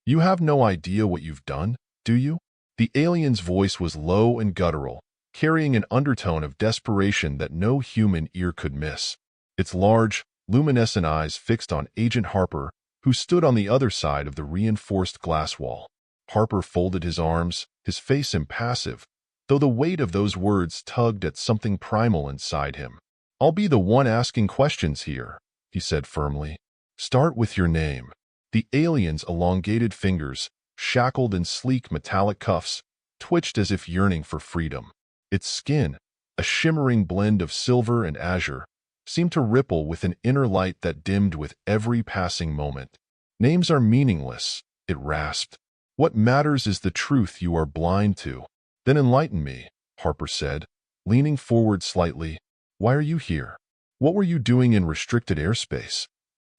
You have no idea what you've done, do you? The alien's voice was low and guttural, carrying an undertone of desperation that no human ear could miss. Its large, luminescent eyes fixed on Agent Harper, who stood on the other side of the reinforced glass wall. Harper folded his arms, his face impassive, though the weight of those words tugged at something primal inside him. "I'll be the one asking questions here," he said firmly. "Start with your name." The alien's elongated fingers, shackled in sleek metallic cuffs, twitched as if yearning for freedom. Its skin, a shimmering blend of silver and azure, seemed to ripple with an inner light that dimmed with every passing moment. "Names are meaningless," it rasped. "What matters is the truth you are blind to." "Then enlighten me," Harper said, leaning forward slightly. "Why are you here? What were you doing in restricted airspace?"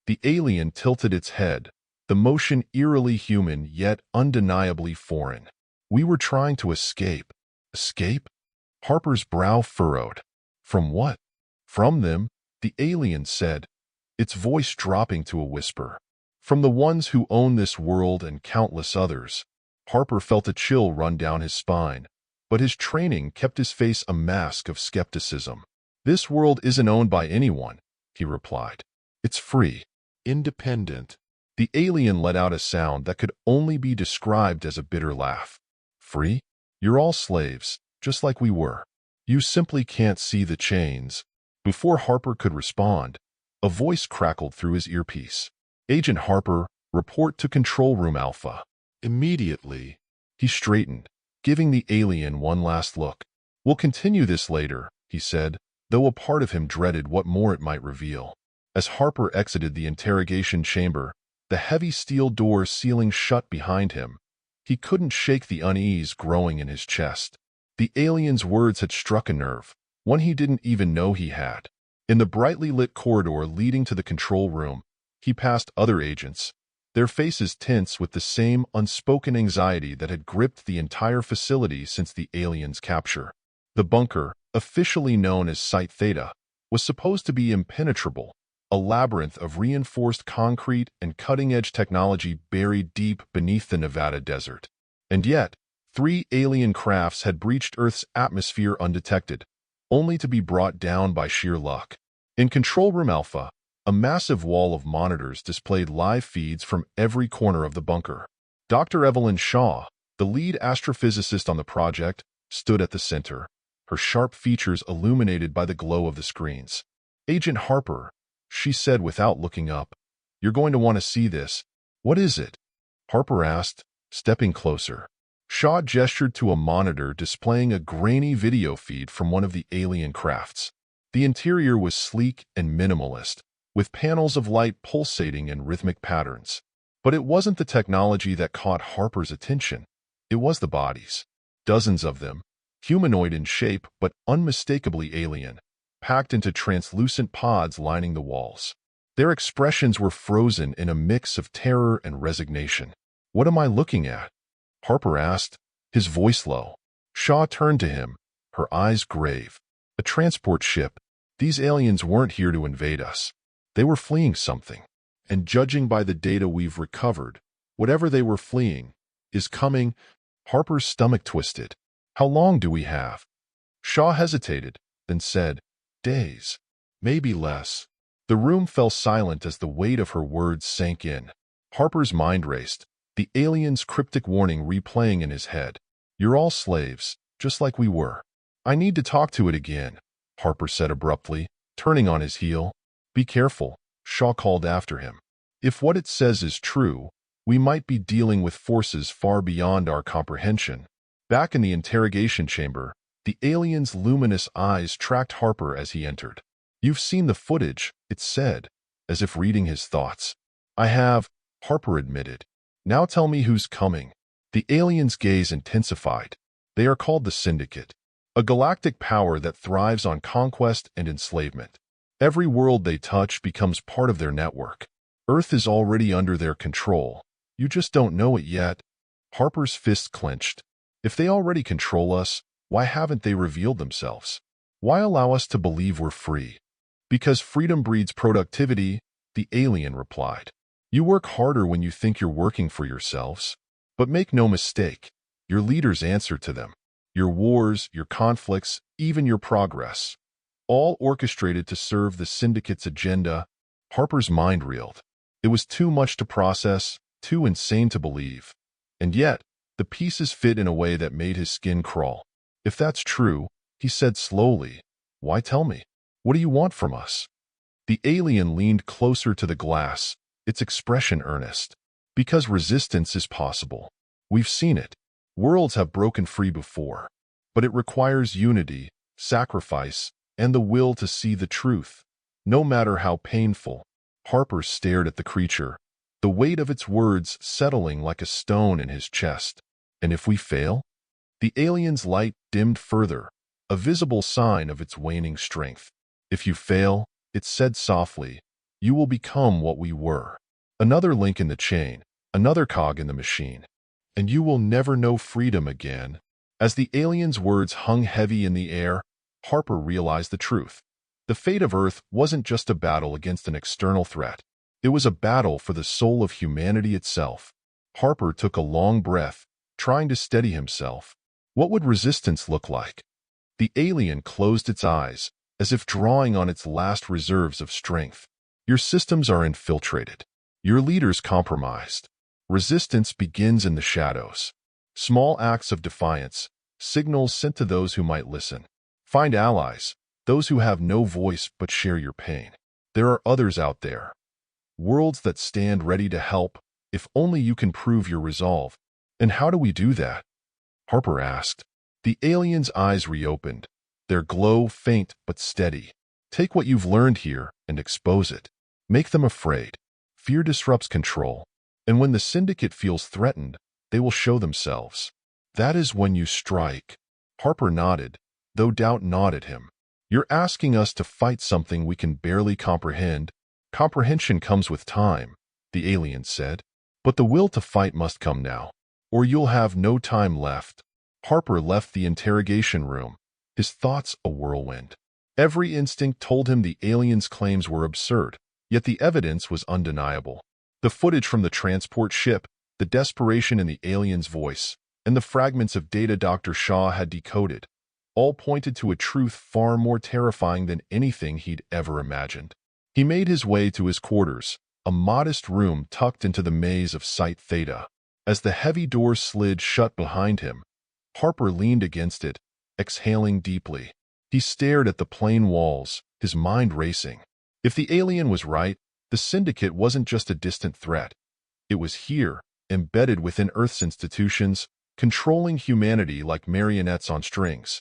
The alien tilted its head, the motion eerily human yet undeniably foreign. "We were trying to escape." "Escape?" Harper's brow furrowed. "From what?" "From them," the alien said, its voice dropping to a whisper. "From the ones who own this world and countless others." Harper felt a chill run down his spine, but his training kept his face a mask of skepticism. "This world isn't owned by anyone," he replied. "It's free, independent." The alien let out a sound that could only be described as a bitter laugh. "Free? You're all slaves, just like we were. You simply can't see the chains." Before Harper could respond, a voice crackled through his earpiece. "Agent Harper, report to Control Room Alpha." Immediately, he straightened, giving the alien one last look. "We'll continue this later," he said, though a part of him dreaded what more it might reveal. As Harper exited the interrogation chamber, the heavy steel door sealing shut behind him, he couldn't shake the unease growing in his chest. The alien's words had struck a nerve, one he didn't even know he had. In the brightly lit corridor leading to the control room, he passed other agents, their faces tense with the same unspoken anxiety that had gripped the entire facility since the alien's capture. The bunker, officially known as Site Theta, was supposed to be impenetrable, a labyrinth of reinforced concrete and cutting-edge technology buried deep beneath the Nevada desert. And yet, 3 alien crafts had breached Earth's atmosphere undetected, only to be brought down by sheer luck. In Control Room Alpha, a massive wall of monitors displayed live feeds from every corner of the bunker. Dr. Evelyn Shaw, the lead astrophysicist on the project, stood at the center, her sharp features illuminated by the glow of the screens. "Agent Harper," she said without looking up, "you're going to want to see this." "What is it?" Harper asked, stepping closer. Shaw gestured to a monitor displaying a grainy video feed from one of the alien crafts. The interior was sleek and minimalist, with panels of light pulsating in rhythmic patterns. But it wasn't the technology that caught Harper's attention. It was the bodies. Dozens of them, humanoid in shape but unmistakably alien, packed into translucent pods lining the walls. Their expressions were frozen in a mix of terror and resignation. "What am I looking at?" Harper asked, his voice low. Shaw turned to him, her eyes grave. "A transport ship. These aliens weren't here to invade us. They were fleeing something. And judging by the data we've recovered, whatever they were fleeing is coming." Harper's stomach twisted. "How long do we have?" Shaw hesitated, then said, "Days. Maybe less." The room fell silent as the weight of her words sank in. Harper's mind raced, the alien's cryptic warning replaying in his head. "You're all slaves, just like we were." "I need to talk to it again," Harper said abruptly, turning on his heel. "Be careful," Shaw called after him. "If what it says is true, we might be dealing with forces far beyond our comprehension." Back in the interrogation chamber, the alien's luminous eyes tracked Harper as he entered. "You've seen the footage," it said, as if reading his thoughts. "I have," Harper admitted. "Now tell me who's coming." The alien's gaze intensified. "They are called the Syndicate, a galactic power that thrives on conquest and enslavement. Every world they touch becomes part of their network. Earth is already under their control. You just don't know it yet." Harper's fist clenched. "If they already control us, why haven't they revealed themselves? Why allow us to believe we're free?" "Because freedom breeds productivity," the alien replied. You work harder when you think you're working for yourselves. But make no mistake, your leaders answer to them. Your wars, your conflicts, even your progress. All orchestrated to serve the Syndicate's agenda. Harper's mind reeled. It was too much to process, too insane to believe. And yet, the pieces fit in a way that made his skin crawl. If that's true, he said slowly, why tell me? What do you want from us? The alien leaned closer to the glass, its expression earnest. Because resistance is possible. We've seen it. Worlds have broken free before. But it requires unity, sacrifice, and the will to see the truth, no matter how painful. Harper stared at the creature, the weight of its words settling like a stone in his chest. And if we fail? The alien's light dimmed further, a visible sign of its waning strength. If you fail, it said softly, you will become what we were. Another link in the chain, another cog in the machine. And you will never know freedom again. As the alien's words hung heavy in the air, Harper realized the truth. The fate of Earth wasn't just a battle against an external threat. It was a battle for the soul of humanity itself. Harper took a long breath, trying to steady himself. What would resistance look like? The alien closed its eyes, as if drawing on its last reserves of strength. Your systems are infiltrated. Your leaders compromised. Resistance begins in the shadows. Small acts of defiance, signals sent to those who might listen. Find allies, those who have no voice but share your pain. There are others out there. Worlds that stand ready to help, if only you can prove your resolve. And how do we do that? Harper asked. The alien's eyes reopened, their glow faint but steady. Take what you've learned here and expose it. Make them afraid. Fear disrupts control. And when the Syndicate feels threatened, they will show themselves. That is when you strike. Harper nodded, though doubt gnawed at him. You're asking us to fight something we can barely comprehend. Comprehension comes with time, the alien said. But the will to fight must come now, or you'll have no time left. Harper left the interrogation room, his thoughts a whirlwind. Every instinct told him the alien's claims were absurd, yet the evidence was undeniable. The footage from the transport ship, the desperation in the alien's voice, and the fragments of data Dr. Shaw had decoded, all pointed to a truth far more terrifying than anything he'd ever imagined. He made his way to his quarters, a modest room tucked into the maze of Site Theta. As the heavy door slid shut behind him, Harper leaned against it, exhaling deeply. He stared at the plain walls, his mind racing. If the alien was right, the Syndicate wasn't just a distant threat. It was here, embedded within Earth's institutions, controlling humanity like marionettes on strings.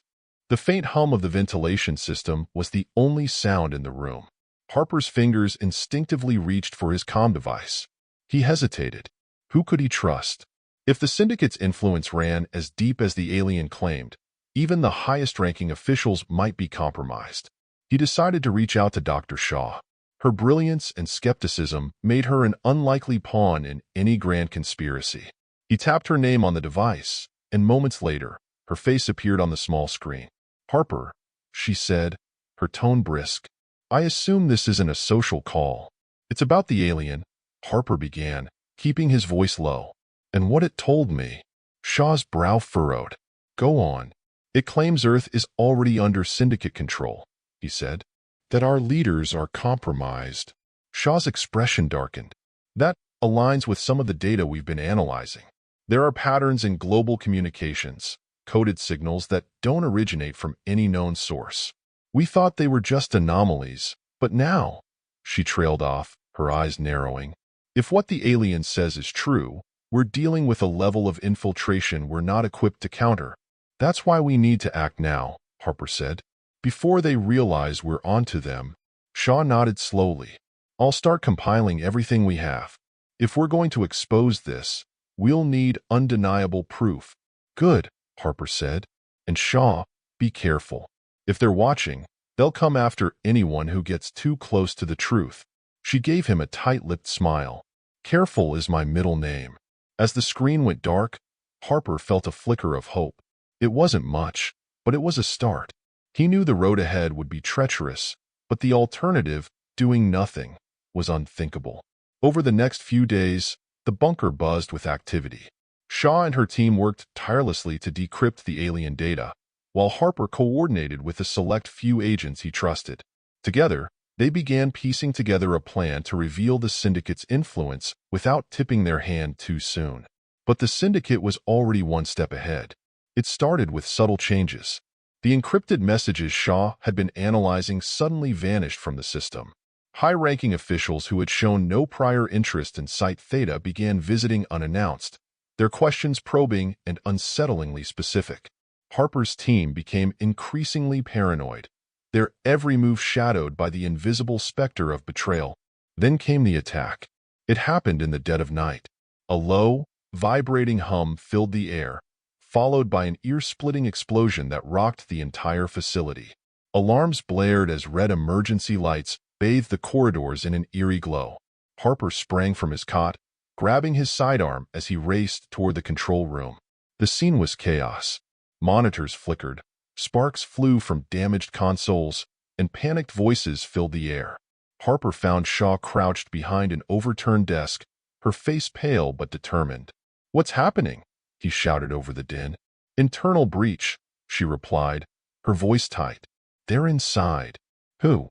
The faint hum of the ventilation system was the only sound in the room. Harper's fingers instinctively reached for his comm device. He hesitated. Who could he trust? If the Syndicate's influence ran as deep as the alien claimed, even the highest-ranking officials might be compromised. He decided to reach out to Dr. Shaw. Her brilliance and skepticism made her an unlikely pawn in any grand conspiracy. He tapped her name on the device, and moments later, her face appeared on the small screen. Harper, she said, her tone brisk. I assume this isn't a social call. It's about the alien, Harper began, keeping his voice low. And what it told me. Shaw's brow furrowed. Go on. It claims Earth is already under Syndicate control, he said. That our leaders are compromised. Shaw's expression darkened. That aligns with some of the data we've been analyzing. There are patterns in global communications, coded signals that don't originate from any known source. We thought they were just anomalies, but now, she trailed off, her eyes narrowing. If what the alien says is true, we're dealing with a level of infiltration we're not equipped to counter. That's why we need to act now, Harper said. Before they realize we're onto them. Shaw nodded slowly. I'll start compiling everything we have. If we're going to expose this, we'll need undeniable proof. Good, Harper said. And Shaw, be careful. If they're watching, they'll come after anyone who gets too close to the truth. She gave him a tight-lipped smile. Careful is my middle name. As the screen went dark, Harper felt a flicker of hope. It wasn't much, but it was a start. He knew the road ahead would be treacherous, but the alternative, doing nothing, was unthinkable. Over the next few days, the bunker buzzed with activity. Shaw and her team worked tirelessly to decrypt the alien data, while Harper coordinated with a select few agents he trusted. Together, they began piecing together a plan to reveal the Syndicate's influence without tipping their hand too soon. But the Syndicate was already one step ahead. It started with subtle changes. The encrypted messages Shaw had been analyzing suddenly vanished from the system. High-ranking officials who had shown no prior interest in Site Theta began visiting unannounced, their questions probing and unsettlingly specific. Harper's team became increasingly paranoid, their every move shadowed by the invisible specter of betrayal. Then came the attack. It happened in the dead of night. A low, vibrating hum filled the air, followed by an ear-splitting explosion that rocked the entire facility. Alarms blared as red emergency lights bathed the corridors in an eerie glow. Harper sprang from his cot, grabbing his sidearm as he raced toward the control room. The scene was chaos. Monitors flickered, sparks flew from damaged consoles, and panicked voices filled the air. Harper found Shaw crouched behind an overturned desk, her face pale but determined. "What's happening?" he shouted over the din. "Internal breach," she replied, her voice tight. "They're inside." "Who?"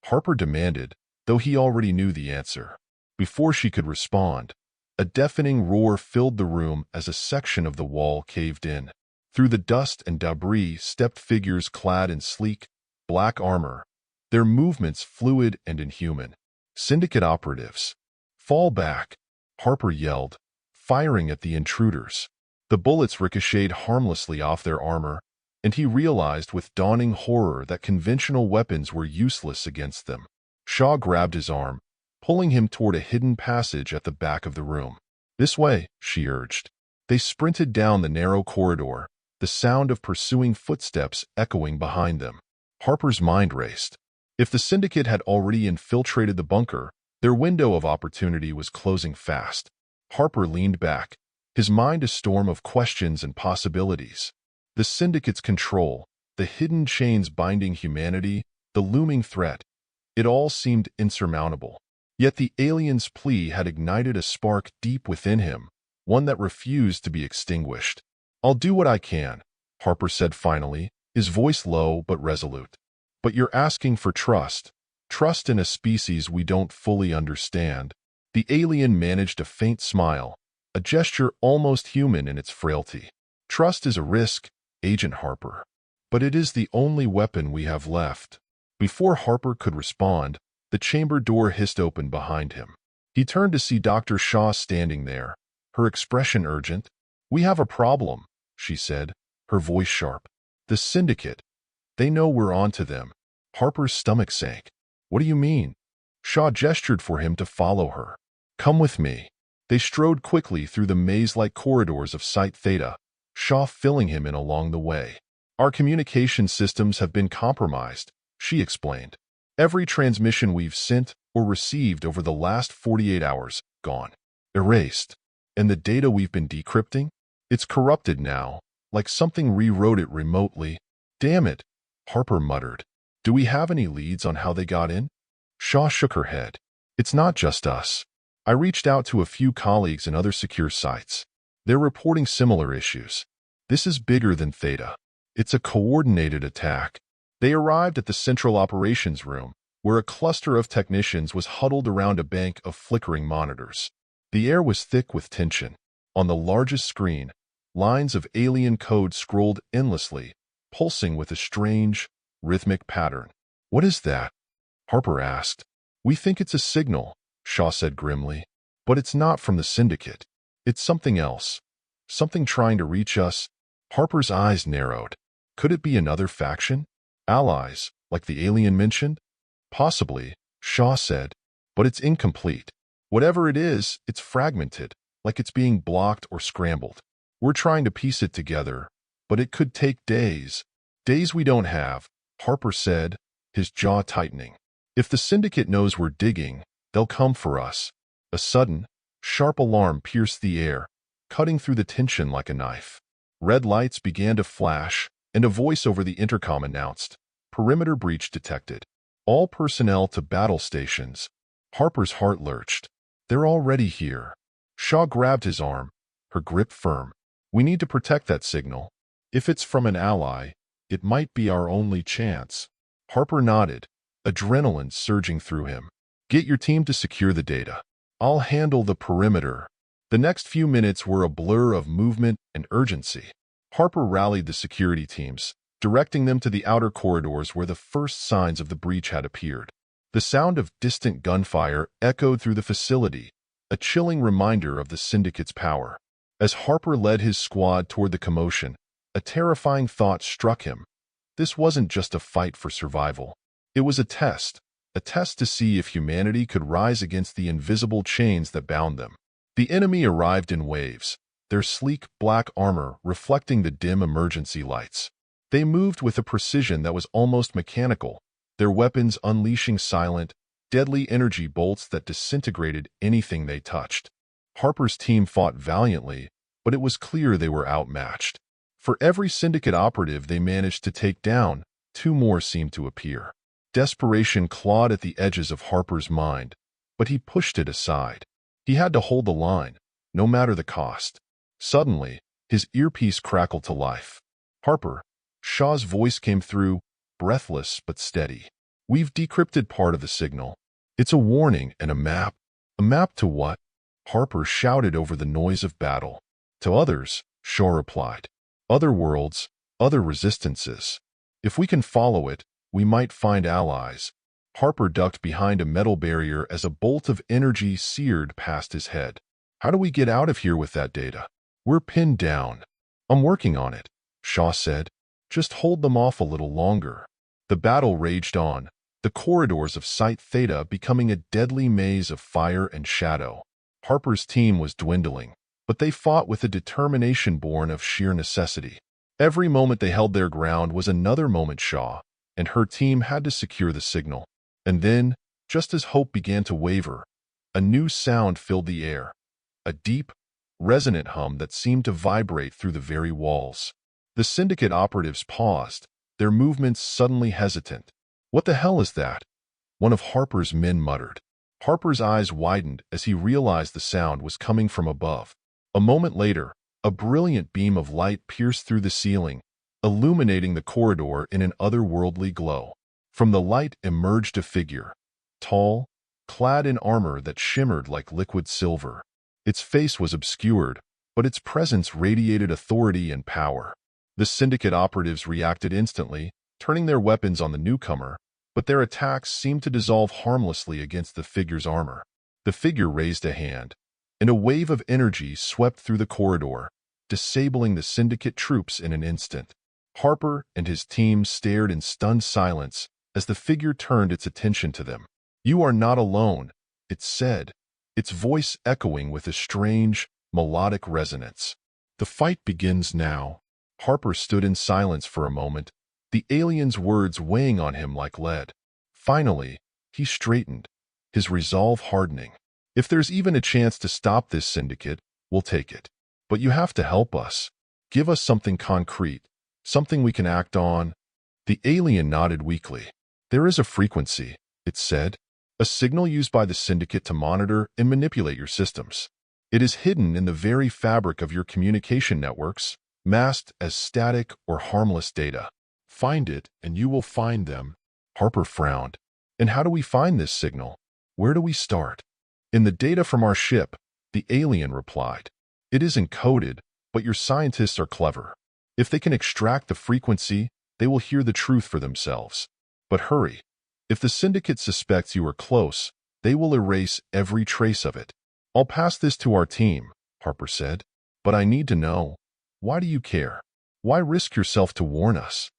Harper demanded, though he already knew the answer. Before she could respond, a deafening roar filled the room as a section of the wall caved in. Through the dust and debris stepped figures clad in sleek, black armor, their movements fluid and inhuman. Syndicate operatives. "Fall back," Harper yelled, firing at the intruders. The bullets ricocheted harmlessly off their armor, and he realized with dawning horror that conventional weapons were useless against them. Shaw grabbed his arm, pulling him toward a hidden passage at the back of the room. "This way," she urged. They sprinted down the narrow corridor, the sound of pursuing footsteps echoing behind them. Harper's mind raced. If the Syndicate had already infiltrated the bunker, their window of opportunity was closing fast. Harper leaned back, his mind a storm of questions and possibilities. The Syndicate's control, the hidden chains binding humanity, the looming threat, it all seemed insurmountable. Yet the alien's plea had ignited a spark deep within him, one that refused to be extinguished. "I'll do what I can," Harper said finally, his voice low but resolute. "But you're asking for trust. Trust in a species we don't fully understand." The alien managed a faint smile, a gesture almost human in its frailty. "Trust is a risk, Agent Harper. But it is the only weapon we have left." Before Harper could respond, the chamber door hissed open behind him. He turned to see Dr. Shaw standing there, her expression urgent. "We have a problem," she said, her voice sharp. "The Syndicate. They know we're onto them." Harper's stomach sank. "What do you mean?" Shaw gestured for him to follow her. "Come with me." They strode quickly through the maze-like corridors of Site Theta, Shaw filling him in along the way. "Our communication systems have been compromised," she explained. "Every transmission we've sent or received over the last 48 hours, gone. Erased. And the data we've been decrypting? It's corrupted now, like something rewrote it remotely." "Damn it," Harper muttered. "Do we have any leads on how they got in?" Shaw shook her head. "It's not just us. I reached out to a few colleagues in other secure sites. They're reporting similar issues. This is bigger than Theta. It's a coordinated attack." They arrived at the central operations room, where a cluster of technicians was huddled around a bank of flickering monitors. The air was thick with tension. On the largest screen, lines of alien code scrolled endlessly, pulsing with a strange, rhythmic pattern. "What is that?" Harper asked. "We think it's a signal," Shaw said grimly. "But it's not from the Syndicate. It's something else. Something trying to reach us." Harper's eyes narrowed. Could it be another faction? Allies, like the alien mentioned? "Possibly," Shaw said, "but it's incomplete. Whatever it is, it's fragmented, like it's being blocked or scrambled. We're trying to piece it together, but it could take days. Days we don't have," Harper said, his jaw tightening. "If the Syndicate knows we're digging, they'll come for us." A sudden, sharp alarm pierced the air, cutting through the tension like a knife. Red lights began to flash, and a voice over the intercom announced, "Perimeter breach detected. All personnel to battle stations." Harper's heart lurched. They're already here. Shaw grabbed his arm, her grip firm. We need to protect that signal. If it's from an ally, it might be our only chance. Harper nodded, adrenaline surging through him. Get your team to secure the data. I'll handle the perimeter. The next few minutes were a blur of movement and urgency. Harper rallied the security teams, directing them to the outer corridors where the first signs of the breach had appeared. The sound of distant gunfire echoed through the facility, a chilling reminder of the Syndicate's power. As Harper led his squad toward the commotion, a terrifying thought struck him. This wasn't just a fight for survival. It was a test to see if humanity could rise against the invisible chains that bound them. The enemy arrived in waves, their sleek black armor reflecting the dim emergency lights. They moved with a precision that was almost mechanical, their weapons unleashing silent, deadly energy bolts that disintegrated anything they touched. Harper's team fought valiantly, but it was clear they were outmatched. For every Syndicate operative they managed to take down, 2 more seemed to appear. Desperation clawed at the edges of Harper's mind, but he pushed it aside. He had to hold the line, no matter the cost. Suddenly, his earpiece crackled to life. Harper, Shaw's voice came through, breathless but steady. We've decrypted part of the signal. It's a warning and a map. A map to what? Harper shouted over the noise of battle. To others, Shaw replied. Other worlds, other resistances. If we can follow it, we might find allies. Harper ducked behind a metal barrier as a bolt of energy seared past his head. How do we get out of here with that data? We're pinned down. I'm working on it, Shaw said. Just hold them off a little longer. The battle raged on, the corridors of Site Theta becoming a deadly maze of fire and shadow. Harper's team was dwindling, but they fought with a determination born of sheer necessity. Every moment they held their ground was another moment Shaw and her team had to secure the signal. And then, just as hope began to waver, a new sound filled the air, a deep, resonant hum that seemed to vibrate through the very walls. The Syndicate operatives paused, their movements suddenly hesitant. What the hell is that? One of Harper's men muttered. Harper's eyes widened as he realized the sound was coming from above. A moment later, a brilliant beam of light pierced through the ceiling, illuminating the corridor in an otherworldly glow. From the light emerged a figure, tall, clad in armor that shimmered like liquid silver. Its face was obscured, but its presence radiated authority and power. The Syndicate operatives reacted instantly, turning their weapons on the newcomer, but their attacks seemed to dissolve harmlessly against the figure's armor. The figure raised a hand, and a wave of energy swept through the corridor, disabling the Syndicate troops in an instant. Harper and his team stared in stunned silence as the figure turned its attention to them. "You are not alone," it said, its voice echoing with a strange, melodic resonance. "The fight begins now." Harper stood in silence for a moment, the alien's words weighing on him like lead. Finally, he straightened, his resolve hardening. "If there's even a chance to stop this Syndicate, we'll take it. But you have to help us. Give us something concrete, something we can act on." The alien nodded weakly. "There is a frequency," it said, "a signal used by the Syndicate to monitor and manipulate your systems. It is hidden in the very fabric of your communication networks, masked as static or harmless data. Find it, and you will find them." Harper frowned. "And how do we find this signal? Where do we start?" "In the data from our ship," the alien replied. "It is encoded, but your scientists are clever. If they can extract the frequency, they will hear the truth for themselves. But hurry. If the Syndicate suspects you are close, they will erase every trace of it." "I'll pass this to our team," Harper said. "But I need to know. Why do you care? Why risk yourself to warn us?"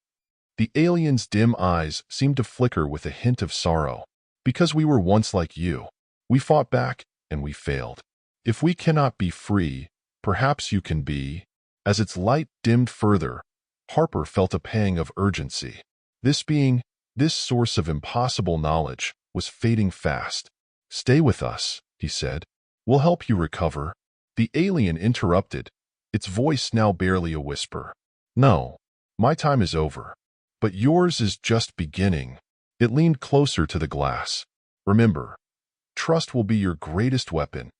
The alien's dim eyes seemed to flicker with a hint of sorrow. "Because we were once like you. We fought back, and we failed. If we cannot be free, perhaps you can be." As its light dimmed further, Harper felt a pang of urgency. This source of impossible knowledge, was fading fast. "Stay with us," he said. "We'll help you recover." The alien interrupted, its voice now barely a whisper. "No, my time is over. But yours is just beginning." It leaned closer to the glass. "Remember, Trust will be your greatest weapon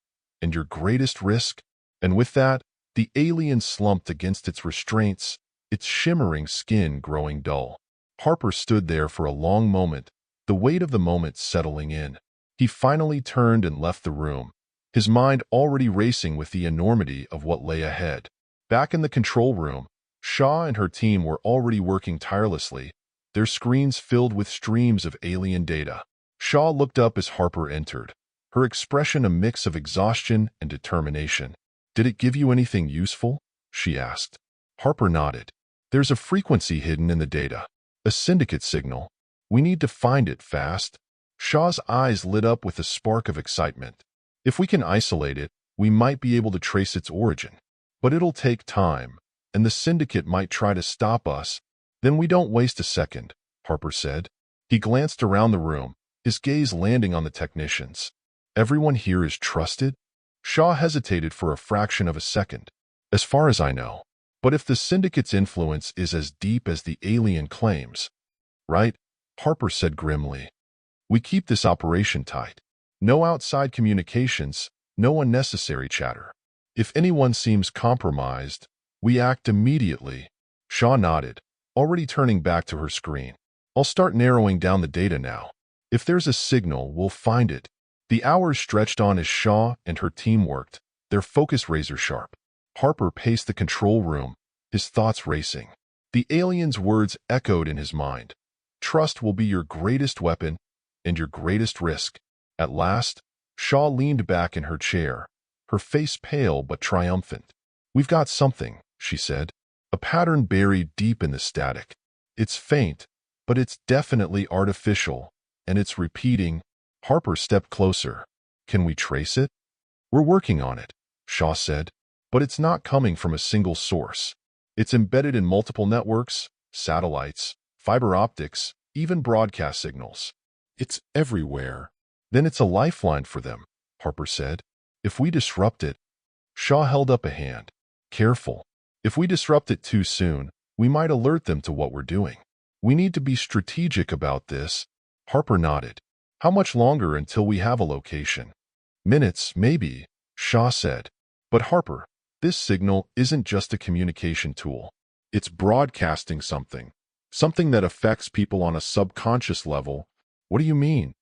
and your greatest risk. And with that, the alien slumped against its restraints, its shimmering skin growing dull. Harper stood there for a long moment, the weight of the moment settling in. He finally turned and left the room, his mind already racing with the enormity of what lay ahead. Back in the control room, Shaw and her team were already working tirelessly, their screens filled with streams of alien data. Shaw looked up as Harper entered, her expression a mix of exhaustion and determination. "Did it give you anything useful?" she asked. Harper nodded. "There's a frequency hidden in the data, a syndicate signal. We need to find it fast." Shaw's eyes lit up with a spark of excitement. "If we can isolate it, we might be able to trace its origin. But it'll take time, and the Syndicate might try to stop us. Then we don't waste a second," Harper said. He glanced around the room, his gaze landing on the technicians. "Everyone here is trusted?" Shaw hesitated for a fraction of a second. "As far as I know. But if the Syndicate's influence is as deep as the alien claims..." "Right," Harper said grimly. "We keep this operation tight. No outside communications, no unnecessary chatter. If anyone seems compromised, we act immediately." Shaw nodded, already turning back to her screen. "I'll start narrowing down the data now. If there's a signal, we'll find it." The hours stretched on as Shaw and her team worked, their focus razor-sharp. Harper paced the control room, his thoughts racing. The alien's words echoed in his mind. "Trust will be your greatest weapon and your greatest risk." At last, Shaw leaned back in her chair, her face pale but triumphant. "We've got something," she said, "a pattern buried deep in the static. It's faint, but it's definitely artificial, and it's repeating." Harper stepped closer. "Can we trace it?" "We're working on it," Shaw said, "but it's not coming from a single source. It's embedded in multiple networks, satellites, fiber optics, even broadcast signals. It's everywhere." "Then it's a lifeline for them," Harper said. "If we disrupt it..." Shaw held up a hand. "Careful. If we disrupt it too soon, we might alert them to what we're doing. We need to be strategic about this." Harper nodded. "How much longer until we have a location?" "Minutes, maybe," Shaw said. "But Harper, this signal isn't just a communication tool. It's broadcasting something that affects people on a subconscious level." "What do you mean?"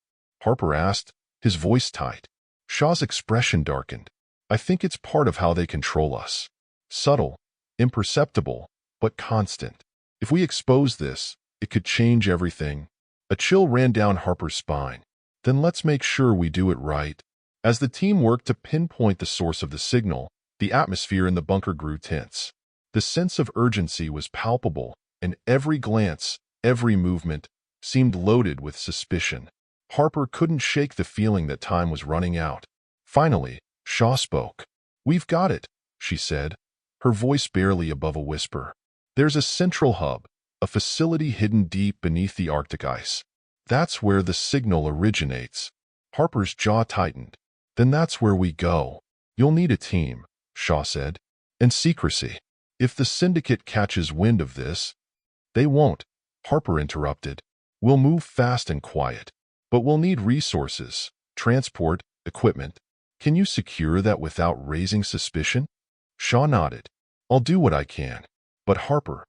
Harper asked, his voice tight. Shaw's expression darkened. "I think it's part of how they control us. Subtle, imperceptible, but constant. If we expose this, it could change everything." A chill ran down Harper's spine. "Then let's make sure we do it right." As the team worked to pinpoint the source of the signal, the atmosphere in the bunker grew tense. The sense of urgency was palpable, and every glance, every movement, seemed loaded with suspicion. Harper couldn't shake the feeling that time was running out. Finally, Shaw spoke. "We've got it," she said, her voice barely above a whisper. "There's a central hub, a facility hidden deep beneath the Arctic ice. That's where the signal originates." Harper's jaw tightened. "Then that's where we go." "You'll need a team," Shaw said, "and secrecy. If the Syndicate catches wind of this..." "They won't," Harper interrupted. "We'll move fast and quiet. But we'll need resources, transport, equipment. Can you secure that without raising suspicion?" Shaw nodded. "I'll do what I can. But Harper,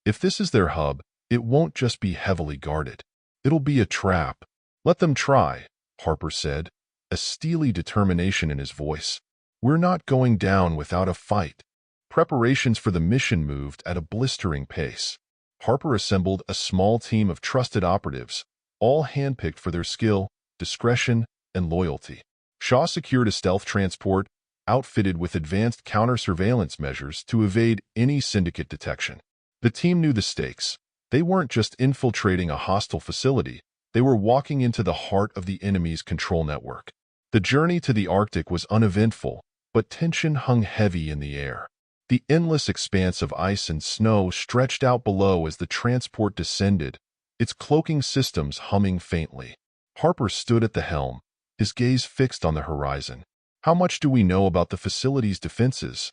if this is their hub, it won't just be heavily guarded. It'll be a trap." "Let them try," Harper said, a steely determination in his voice. "We're not going down without a fight." Preparations for the mission moved at a blistering pace. Harper assembled a small team of trusted operatives, all handpicked for their skill, discretion, and loyalty. Shaw secured a stealth transport, outfitted with advanced counter-surveillance measures to evade any Syndicate detection. The team knew the stakes. They weren't just infiltrating a hostile facility, they were walking into the heart of the enemy's control network. The journey to the Arctic was uneventful, but tension hung heavy in the air. The endless expanse of ice and snow stretched out below as the transport descended, its cloaking systems humming faintly. Harper stood at the helm, his gaze fixed on the horizon. "How much do we know about the facility's defenses?"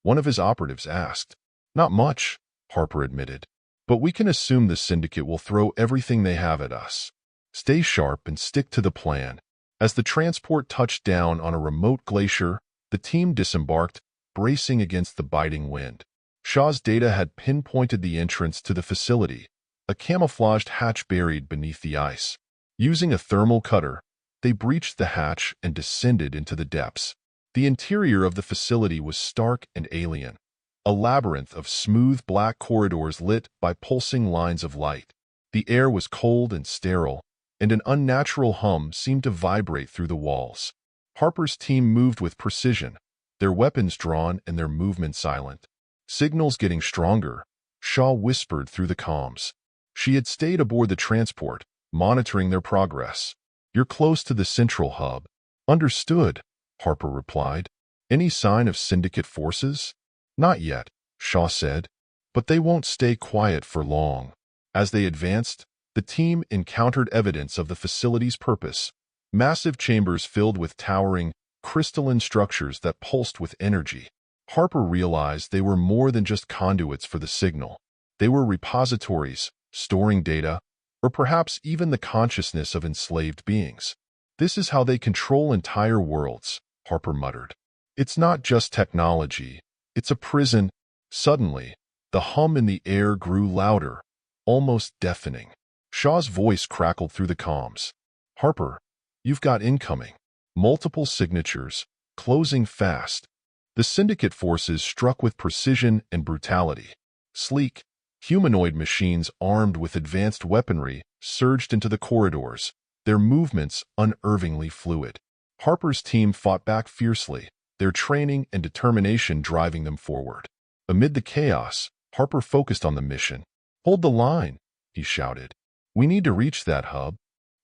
one of his operatives asked. "Not much," Harper admitted. "But we can assume the Syndicate will throw everything they have at us. Stay sharp and stick to the plan." As the transport touched down on a remote glacier, the team disembarked, bracing against the biting wind. Shaw's data had pinpointed the entrance to the facility, a camouflaged hatch buried beneath the ice. Using a thermal cutter, they breached the hatch and descended into the depths. The interior of the facility was stark and alien, a labyrinth of smooth black corridors lit by pulsing lines of light. The air was cold and sterile, and an unnatural hum seemed to vibrate through the walls. Harper's team moved with precision, their weapons drawn and their movement silent. Signals getting stronger, Shaw whispered through the comms. She had stayed aboard the transport, monitoring their progress. "You're close to the central hub." "Understood," Harper replied. "Any sign of Syndicate forces?" "Not yet," Shaw said, "but they won't stay quiet for long." As they advanced, the team encountered evidence of the facility's purpose: massive chambers filled with towering, crystalline structures that pulsed with energy. Harper realized they were more than just conduits for the signal. They were repositories, storing data, or perhaps even the consciousness of enslaved beings. "This is how they control entire worlds," Harper muttered. "It's not just technology, it's a prison." Suddenly, the hum in the air grew louder, almost deafening. Shaw's voice crackled through the comms. "Harper, you've got incoming. Multiple signatures, closing fast." The Syndicate forces struck with precision and brutality. Sleek, humanoid machines armed with advanced weaponry surged into the corridors, their movements unnervingly fluid. Harper's team fought back fiercely, their training and determination driving them forward. Amid the chaos, Harper focused on the mission. "Hold the line," he shouted. "We need to reach that hub."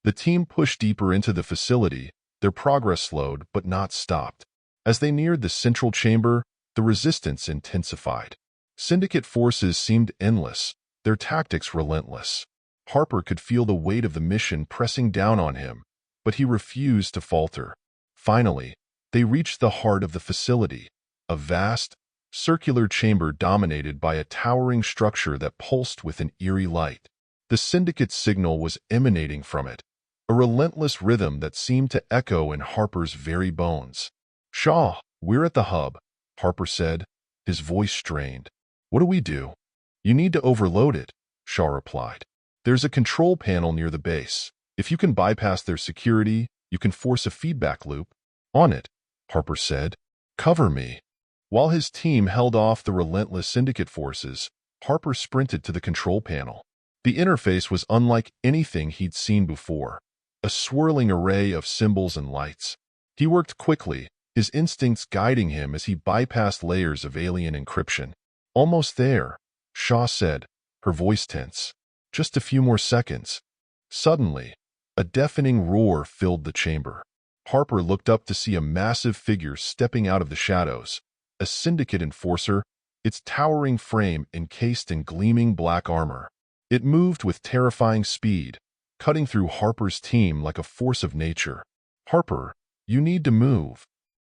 The team pushed deeper into the facility, their progress slowed but not stopped. As they neared the central chamber, the resistance intensified. Syndicate forces seemed endless, their tactics relentless. Harper could feel the weight of the mission pressing down on him, but he refused to falter. Finally, they reached the heart of the facility, a vast, circular chamber dominated by a towering structure that pulsed with an eerie light. The Syndicate signal was emanating from it, a relentless rhythm that seemed to echo in Harper's very bones. "Shaw, we're at the hub," Harper said, his voice strained. "What do we do?" "You need to overload it," Shaw replied. "There's a control panel near the base. If you can bypass their security, you can force a feedback loop." "On it," Harper said. "Cover me." While his team held off the relentless Syndicate forces, Harper sprinted to the control panel. The interface was unlike anything he'd seen before, a swirling array of symbols and lights. He worked quickly, his instincts guiding him as he bypassed layers of alien encryption. "Almost there," Shaw said, her voice tense. "Just a few more seconds." Suddenly, a deafening roar filled the chamber. Harper looked up to see a massive figure stepping out of the shadows, a Syndicate enforcer, its towering frame encased in gleaming black armor. It moved with terrifying speed, cutting through Harper's team like a force of nature. "Harper, you need to move,"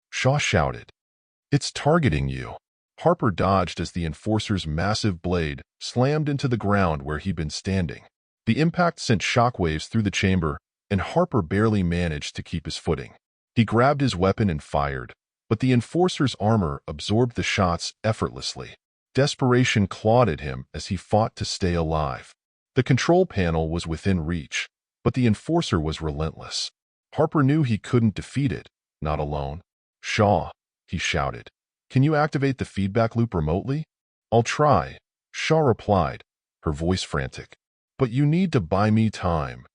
Shaw shouted. "It's targeting you." Harper dodged as the enforcer's massive blade slammed into the ground where he'd been standing. The impact sent shockwaves through the chamber, and Harper barely managed to keep his footing. He grabbed his weapon and fired, but the enforcer's armor absorbed the shots effortlessly. Desperation clawed at him as he fought to stay alive. The control panel was within reach, but the enforcer was relentless. Harper knew he couldn't defeat it, not alone. "Shaw," he shouted, "can you activate the feedback loop remotely?" "I'll try," Shaw replied, her voice frantic. "But you need to buy me time."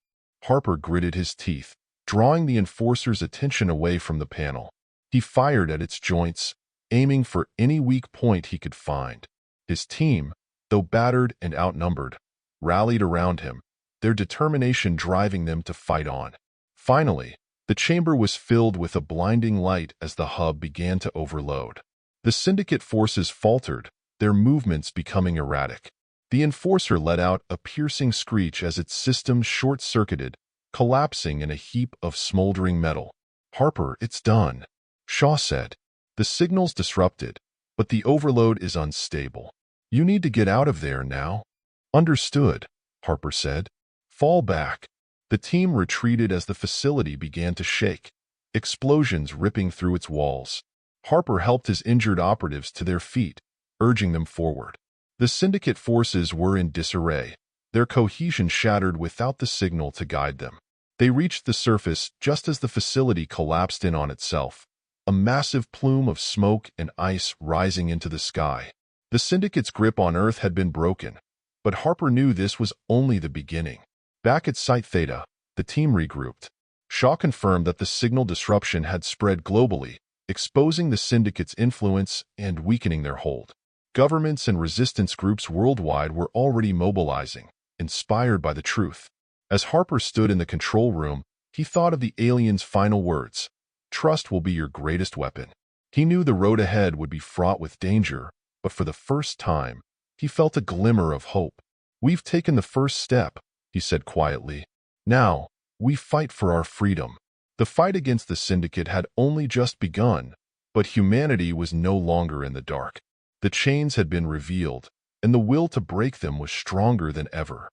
Harper gritted his teeth, drawing the enforcer's attention away from the panel. He fired at its joints, aiming for any weak point he could find. His team, though battered and outnumbered, rallied around him, their determination driving them to fight on. Finally, the chamber was filled with a blinding light as the hub began to overload. The Syndicate forces faltered, their movements becoming erratic. The enforcer let out a piercing screech as its systems short-circuited, collapsing in a heap of smoldering metal. "Harper, it's done," Shaw said. "The signal's disrupted, but the overload is unstable. You need to get out of there now." "Understood," Harper said. "Fall back." The team retreated as the facility began to shake, explosions ripping through its walls. Harper helped his injured operatives to their feet, urging them forward. The Syndicate forces were in disarray, their cohesion shattered without the signal to guide them. They reached the surface just as the facility collapsed in on itself, a massive plume of smoke and ice rising into the sky. The Syndicate's grip on Earth had been broken, but Harper knew this was only the beginning. Back at Site Theta, the team regrouped. Shaw confirmed that the signal disruption had spread globally, exposing the Syndicate's influence and weakening their hold. Governments and resistance groups worldwide were already mobilizing, inspired by the truth. As Harper stood in the control room, he thought of the alien's final words, "Trust will be your greatest weapon." He knew the road ahead would be fraught with danger, but for the first time, he felt a glimmer of hope. "We've taken the first step," he said quietly. "Now, we fight for our freedom." The fight against the Syndicate had only just begun, but humanity was no longer in the dark. The chains had been revealed, and the will to break them was stronger than ever.